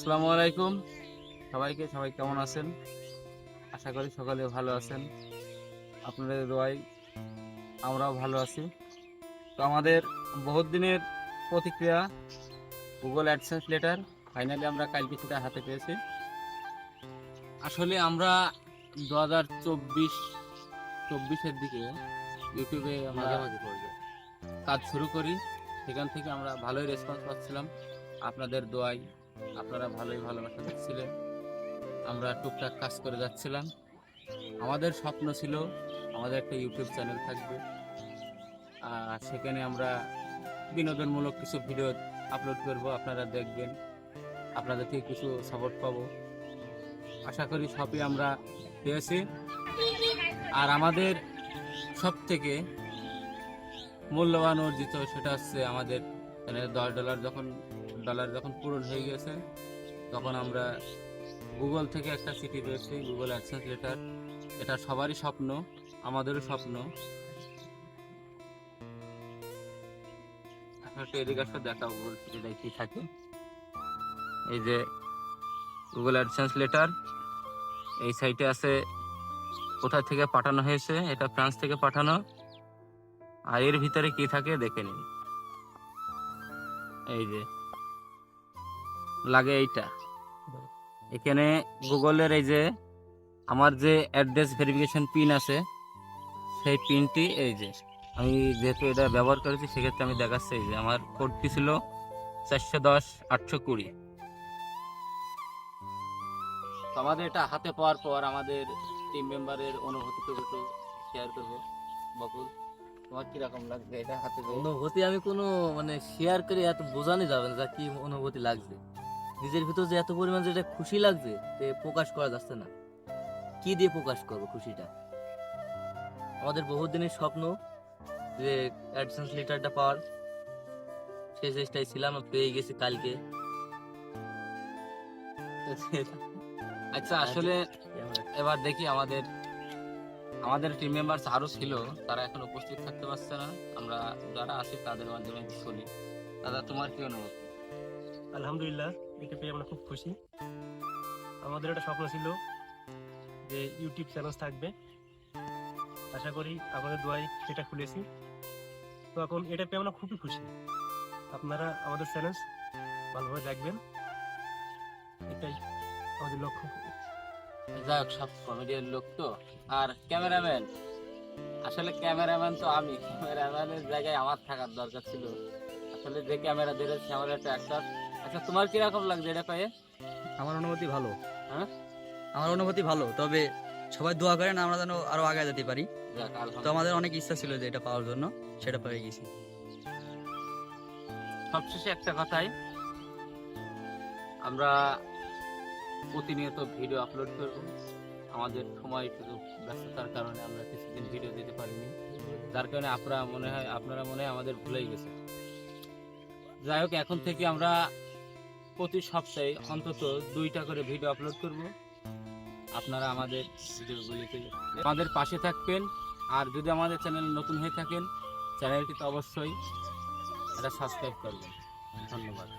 আসসালামু আলাইকুম সবাই কেমন আছেন? আশা করি সকালে ভালো আছেন। আপনাদের দোয়ায় আমরাও ভালো আছি। তো আমাদের বহুত দিনের প্রতিক্রিয়া গুগল অ্যাডসেন্স লেটার ফাইনালি আমরা কালকে সেটা হাতে পেয়েছি। আসলে আমরা 2024-24-এর দিকে ইউটিউবে আমরা কাজ শুরু করি। সেখান থেকে আমরা ভালোই রেসপন্স পাচ্ছিলাম। আপনাদের দোয়ায় আপনারা ভালোই ভালোবাসা দিচ্ছিলেন। আমরা টুকটাক কাজ করে যাচ্ছিলাম। আমাদের স্বপ্ন ছিল আমাদের একটা ইউটিউব চ্যানেল থাকবে, আর সেখানে আমরা বিনোদনমূলক কিছু ভিডিও আপলোড করব, আপনারা দেখবেন, আপনাদের থেকে কিছু সাপোর্ট পাবো। আশা করি সবই আমরা পেয়েছি। আর আমাদের সব থেকে মূল্যবান অর্জিত সেটা হচ্ছে আমাদের $10 যখন পূরণ হয়ে গেছে, তখন আমরা গুগল থেকে একটা চিঠি পেয়েছি, গুগল অ্যাডসেন্স লেটার। এটা সবারই স্বপ্ন, আমাদেরও স্বপ্ন। একটা এদিকে আসলে দেখা গুগল চিঠিটা কি থাকে। এই যে গুগল অ্যাডসেন্স লেটার, এই সাইটে আছে কোথা থেকে পাঠানো হয়েছে। এটা ফ্রান্স থেকে পাঠানো। আর এর ভিতরে কি থাকে দেখে নিন। এই যে লাগে এইটা, এখানে গুগলের এই যে আমার যে অ্যাড্রেস ভেরিফিকেশন পিন আছে, সেই পিনটি এই যে আমি যেহেতু এটা ব্যবহার করেছি সেক্ষেত্রে আমি দেখাচ্ছি। এই যে আমার কোডটি ছিল 410-820। আমাদের এটা হাতে পাওয়ার পর আমাদের টিম মেম্বারের অনুভূতিটুকু একটু শেয়ার করবো। বকুল, তোমার কিরকম লাগবে এটা হাতে পেয়ে? অনুভূতি আমি কোনো শেয়ার করে এত বোঝানো যাবে না কি অনুভূতি লাগছে। নিজের ভিতর যে এত পরিমাণ যেটা খুশি লাগছে প্রকাশ করা যাচ্ছে না। কি দিয়ে প্রকাশ করবো খুশিটা? আমাদের বহুত দিনের স্বপ্ন যে অ্যাডসেন্স লেটারটা পাওয়ার, সেই চেষ্টায় ছিলাম, পেয়ে গেছি কালকে। আচ্ছা, আসলে এবার দেখি আমাদের টিম মেম্বার আরো ছিল, তারা এখন উপস্থিত থাকতে পারছে না। আমরা যারা আছি তাদের মাধ্যমে শুনি। দাদা, তোমার কি অনুভূতি? আলহামদুলিল্লাহ, এটা পেয়ে আমরা খুব খুশি। আমাদের একটা স্বপ্ন ছিল যে ইউটিউব চ্যানেল থাকবে। আশা করি আমাদের দোয়ায় সেটা খুলেছি। তো এখন এটা পেয়ে আমরা খুবই খুশি। আপনারা আমাদের চ্যানেল ভালোভাবে দেখবেন, এটাই আমাদের লক্ষ্য। যাই হোক, সব কমেডিয়ান লোক তো। আর ক্যামেরাম্যান, আসলে ক্যামেরাম্যান তো আমি, ক্যামেরাম্যানের জায়গায় আমার থাকার দরকার ছিল। আসলে যে ক্যামেরা ধরেছে আমার একটা অ্যাক্টর। আচ্ছা, তোমার কিরকম লাগছে এটা পেয়ে? আমার অনুভূতি ভালো। হ্যাঁ, আমার অনুভূতি ভালো, তবে সবাই দোয়া করেন আমরা যেন আরো আগে যেতে পারি। যাক, তো আলহামদুলিল্লাহ। আমাদের অনেক ইচ্ছা ছিল যে এটা পাওয়ার জন্য, সেটা পেয়ে গেছি। সবশেষে একটা কথাই, আমরা প্রতিনিয়ত ভিডিও আপলোড করব। আমাদের সময় একটু ব্যস্ততার কারণে আমরা কিছুদিন ভিডিও দিতে পারিনি, যার কারণে আপনারা মনে হয় আমাদের ভুলেই গেছে। যাই হোক, এখন থেকে আমরা প্রতি সপ্তাহে অন্তত 2টা করে ভিডিও আপলোড করব। আপনারা আমাদের ভিডিওগুলিতে আমাদের পাশে থাকবেন। আর যদি আমাদের চ্যানেল নতুন হয়ে থাকেন, চ্যানেলটিতে অবশ্যই এটা সাবস্ক্রাইব করবেন। ধন্যবাদ।